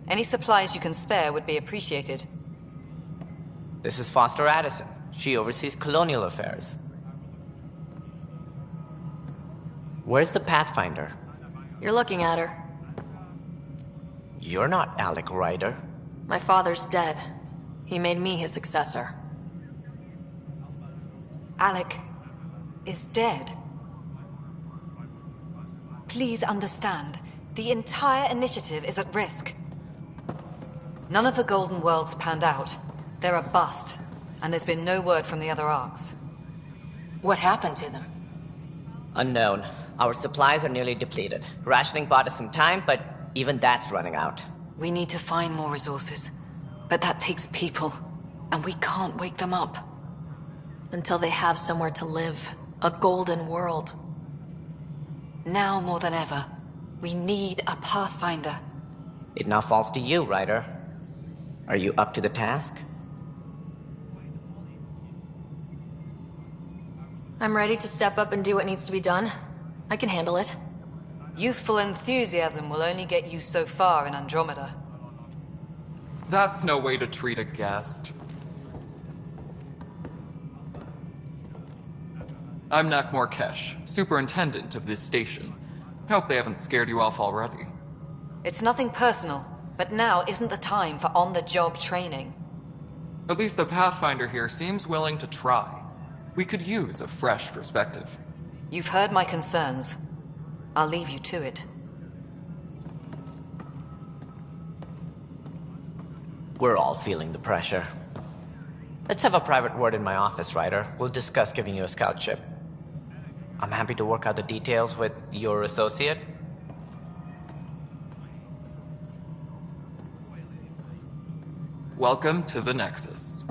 Any supplies you can spare would be appreciated. This is Foster Addison. She oversees colonial affairs. Where's the Pathfinder? You're looking at her. You're not Alec Ryder. My father's dead. He made me his successor. Alec is dead. Please understand, the entire initiative is at risk. None of the Golden Worlds panned out. They're a bust, and there's been no word from the other arcs. What happened to them? Unknown. Our supplies are nearly depleted. Rationing bought us some time, but even that's running out. We need to find more resources, but that takes people, and we can't wake them up. Until they have somewhere to live. A golden world. Now more than ever, we need a Pathfinder. It now falls to you, Ryder. Are you up to the task? I'm ready to step up and do what needs to be done. I can handle it. Youthful enthusiasm will only get you so far in Andromeda. That's no way to treat a guest. I'm Nakmor Kesh, superintendent of this station. Hope they haven't scared you off already. It's nothing personal, but now isn't the time for on-the-job training. At least the Pathfinder here seems willing to try. We could use a fresh perspective. You've heard my concerns. I'll leave you to it. We're all feeling the pressure. Let's have a private word in my office, Ryder. We'll discuss giving you a scout ship. I'm happy to work out the details with your associate. Welcome to the Nexus.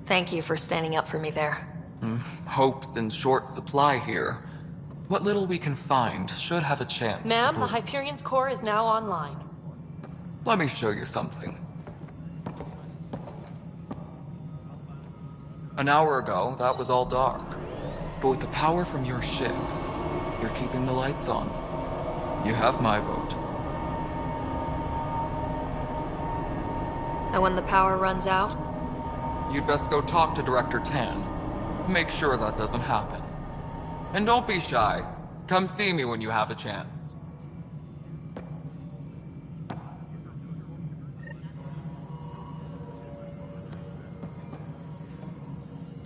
Thank you for standing up for me there. Hope's in short supply here. What little we can find should have a chance. Ma'am, the Hyperion's core is now online. Let me show you something. An hour ago, that was all dark. But with the power from your ship, you're keeping the lights on. You have my vote. And when the power runs out? You'd best go talk to Director Tan. Make sure that doesn't happen. And don't be shy. Come see me when you have a chance.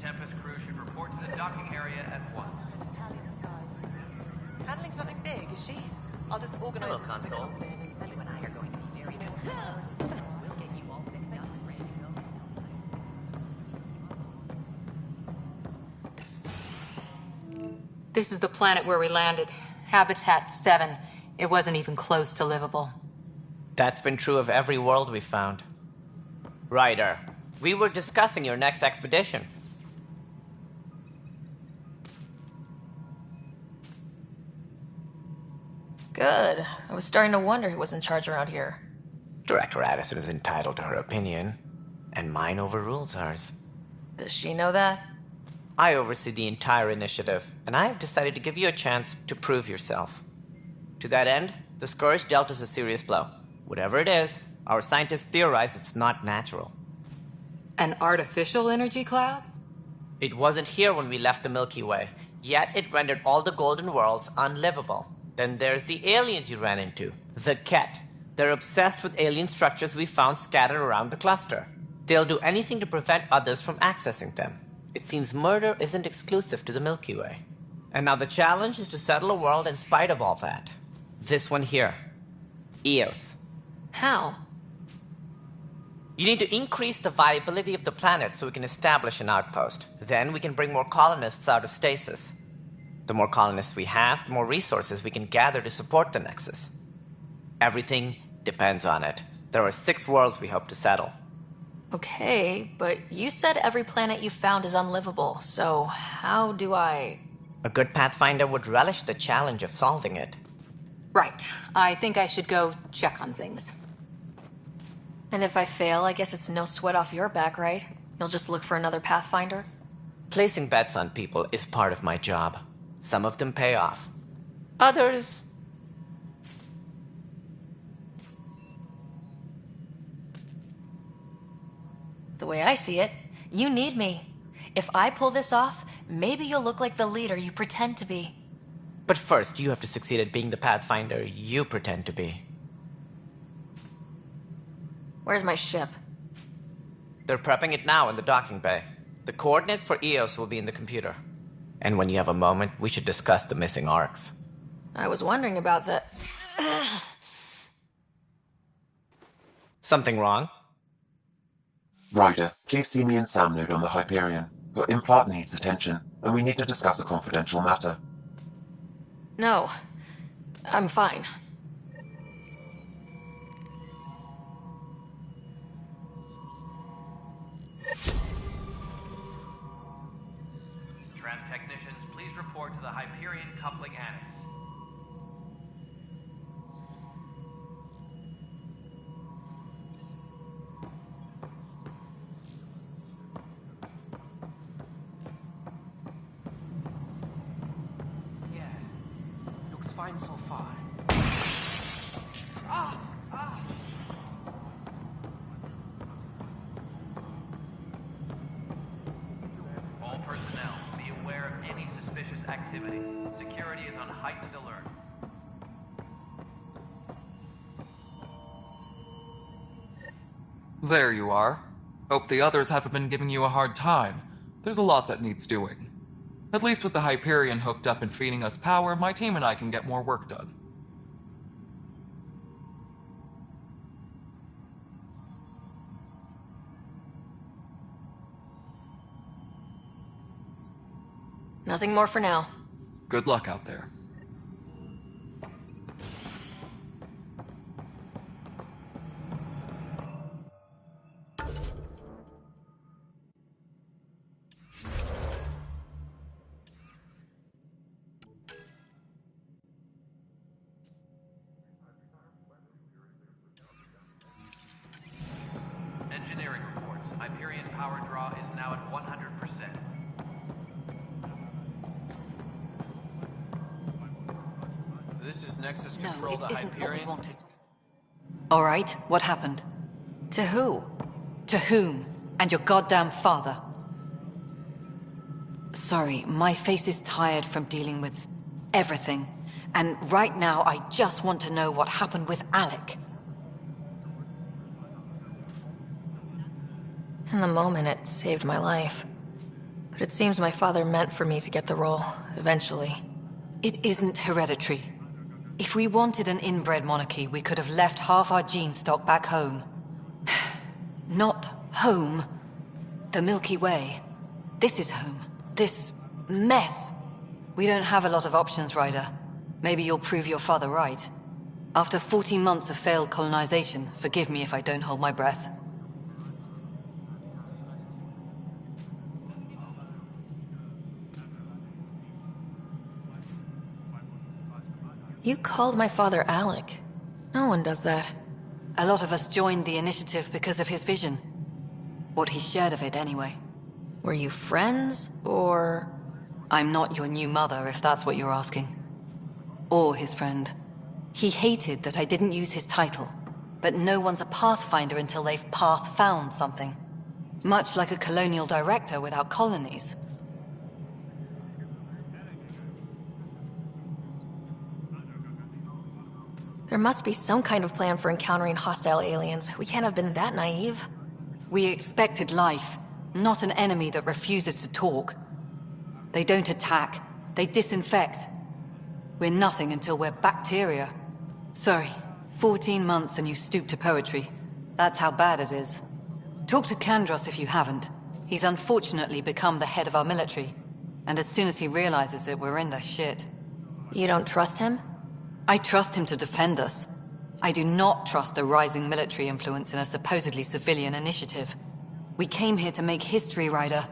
Tempest crew should report to the docking area at once. Handling something big, is she? I'll just organize Hello, a console. You and I are going to be very We'll get you all fixed up. This is the planet where we landed. Habitat 7. It wasn't even close to livable. That's been true of every world we've found. Ryder, we were discussing your next expedition. Good. I was starting to wonder who was in charge around here. Director Addison is entitled to her opinion, and mine overrules hers. Does she know that? I oversee the entire initiative, and I have decided to give you a chance to prove yourself. To that end, the Scourge dealt us a serious blow. Whatever it is, our scientists theorize it's not natural. An artificial energy cloud? It wasn't here when we left the Milky Way, yet it rendered all the Golden Worlds unlivable. Then there's the aliens you ran into, the Kett. They're obsessed with alien structures we found scattered around the cluster. They'll do anything to prevent others from accessing them. It seems murder isn't exclusive to the Milky Way. And now the challenge is to settle a world in spite of all that. This one here. Eos. How? You need to increase the viability of the planet so we can establish an outpost. Then we can bring more colonists out of stasis. The more colonists we have, the more resources we can gather to support the Nexus. Everything depends on it. There are 6 worlds we hope to settle. Okay, but you said every planet you found is unlivable, so how do I... A good Pathfinder would relish the challenge of solving it. Right. I think I should go check on things. And if I fail, I guess it's no sweat off your back, right? You'll just look for another Pathfinder? Placing bets on people is part of my job. Some of them pay off. Others... The way I see it, you need me. If I pull this off, maybe you'll look like the leader you pretend to be. But first, you have to succeed at being the Pathfinder you pretend to be. Where's my ship? They're prepping it now in the docking bay. The coordinates for EOS will be in the computer. And when you have a moment, we should discuss the missing arcs. I was wondering about the... Something wrong? Ryder, please see me and Sam load on the Hyperion. Your implant needs attention, and we need to discuss a confidential matter. No. I'm fine. Tram technicians, please report to the Hyperion Coupling Annex. Yeah. Looks fine so far. All personnel, be aware of any suspicious activity. Security is on heightened alert. There you are. Hope the others haven't been giving you a hard time. There's a lot that needs doing. At least with the Hyperion hooked up and feeding us power, my team and I can get more work done. Nothing more for now. Good luck out there. Engineering reports. Hyperion power draw is now at 100%. This is Nexus No, Control it to isn't what we Hyperion. wanted. All right, what happened? To who? To whom? And your goddamn father. Sorry, my face is tired from dealing with everything. And right now, I just want to know what happened with Alec. In the moment, it saved my life. But it seems my father meant for me to get the role, eventually. It isn't hereditary. If we wanted an inbred monarchy, we could have left half our gene stock back home. Not home. The Milky Way. This is home. This mess. We don't have a lot of options, Ryder. Maybe you'll prove your father right. After 14 months of failed colonization, forgive me if I don't hold my breath. You called my father Alec. No one does that. A lot of us joined the initiative because of his vision. What he shared of it, anyway. Were you friends, or...? I'm not your new mother, if that's what you're asking. Or his friend. He hated that I didn't use his title. But no one's a pathfinder until they've path-found something. Much like a colonial director without colonies. There must be some kind of plan for encountering hostile aliens. We can't have been that naive. We expected life, not an enemy that refuses to talk. They don't attack, they disinfect. We're nothing until we're bacteria. Sorry, 14 months and you stoop to poetry. That's how bad it is. Talk to Kandros if you haven't. He's unfortunately become the head of our military. And as soon as he realizes it, we're in the shit. You don't trust him? I trust him to defend us. I do not trust a rising military influence in a supposedly civilian initiative. We came here to make history, Ryder,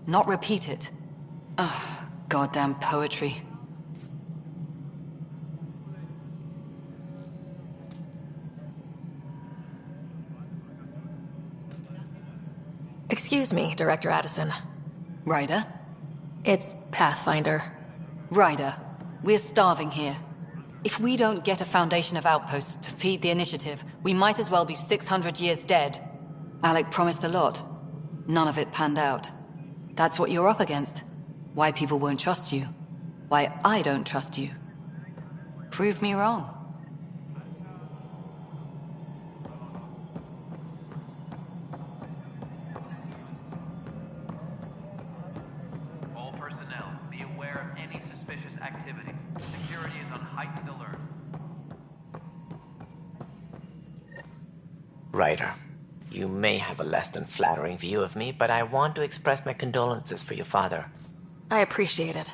not repeat it. Ugh, goddamn poetry. Excuse me, Director Addison. Ryder? It's Pathfinder. Ryder, we're starving here. If we don't get a foundation of outposts to feed the initiative, we might as well be 600 years dead. Alec promised a lot. None of it panned out. That's what you're up against. Why people won't trust you. Why I don't trust you. Prove me wrong. All personnel, be aware of any suspicious activity. Security is on heightened alert. Ryder, you may have a less than flattering view of me, but I want to express my condolences for your father. I appreciate it.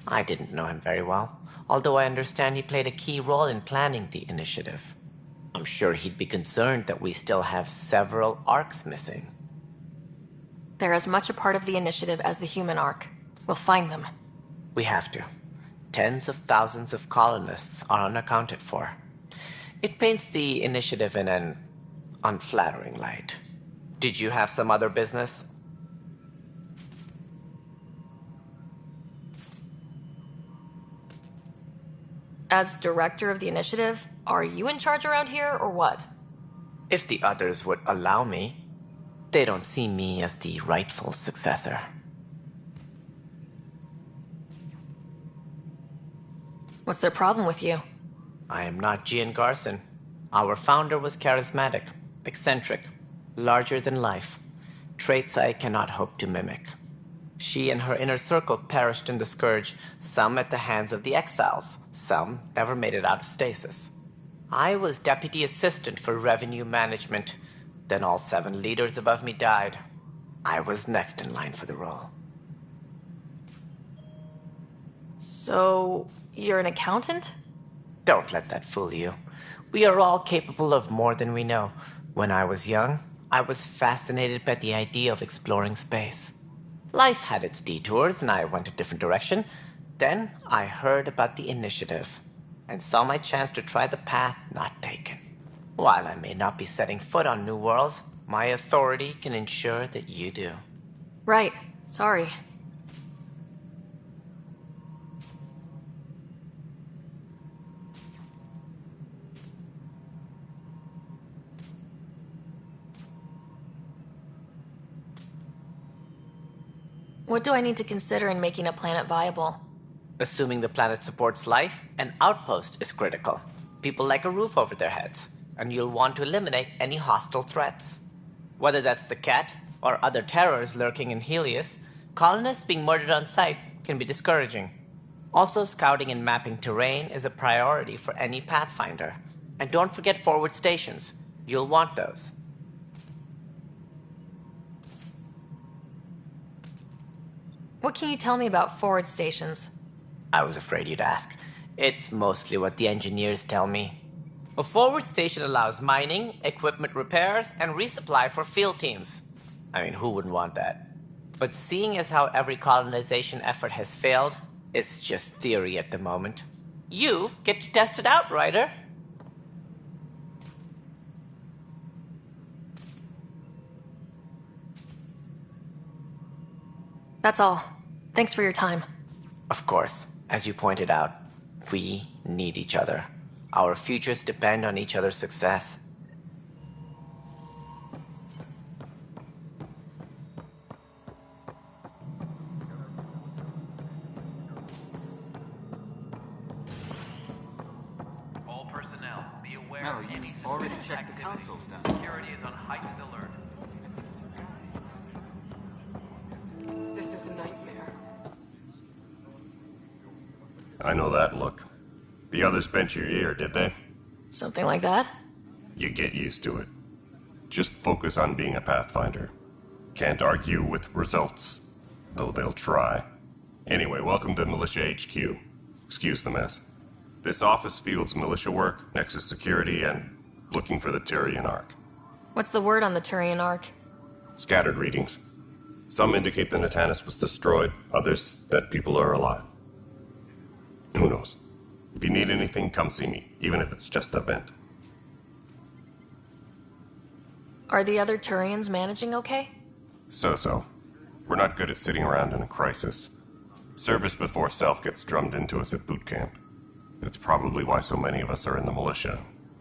I didn't know him very well, although I understand he played a key role in planning the initiative. I'm sure he'd be concerned that we still have several arcs missing. They're as much a part of the initiative as the human arc. We'll find them. We have to. Tens of thousands of colonists are unaccounted for. It paints the initiative in an unflattering light. Did you have some other business? As director of the initiative, are you in charge around here, or what? If the others would allow me. They don't see me as the rightful successor. What's their problem with you? I am not Gian Garson. Our founder was charismatic, eccentric, larger than life. Traits I cannot hope to mimic. She and her inner circle perished in the Scourge, some at the hands of the Exiles, some never made it out of stasis. I was deputy assistant for revenue management. Then all 7 leaders above me died. I was next in line for the role. So, you're an accountant? Don't let that fool you. We are all capable of more than we know. When I was young, I was fascinated by the idea of exploring space. Life had its detours, and I went a different direction. Then I heard about the initiative, and saw my chance to try the path not taken. While I may not be setting foot on New Worlds, my authority can ensure that you do. Right. Sorry. What do I need to consider in making a planet viable? Assuming the planet supports life, an outpost is critical. People like a roof over their heads, and you'll want to eliminate any hostile threats. Whether that's the Kett or other terrors lurking in Helios, colonists being murdered on sight can be discouraging. Also, scouting and mapping terrain is a priority for any Pathfinder. And don't forget forward stations. You'll want those. What can you tell me about forward stations? I was afraid you'd ask. It's mostly what the engineers tell me. A forward station allows mining, equipment repairs, and resupply for field teams. I mean, who wouldn't want that? But seeing as how every colonization effort has failed, it's just theory at the moment. You get to test it out, Ryder. That's all. Thanks for your time. Of course, as you pointed out, we need each other. Our futures depend on each other's success. All personnel, be aware No, of you any already suspicious checked the activity. console stuff. Security is on heightened alert. This is a nightmare. I know that look. The others bent your ear, did they? Something like that? You get used to it. Just focus on being a Pathfinder. Can't argue with results, though they'll try. Anyway, welcome to Militia HQ. Excuse the mess. This office fields militia work, Nexus security, and looking for the Turian Ark. What's the word on the Turian arc? Scattered readings. Some indicate the Natanus was destroyed, others that people are alive. Who knows? If you need anything, come see me, even if it's just a vent. Are the other Turians managing okay? So-so. We're not good at sitting around in a crisis. Service before self gets drummed into us at boot camp. That's probably why so many of us are in the militia.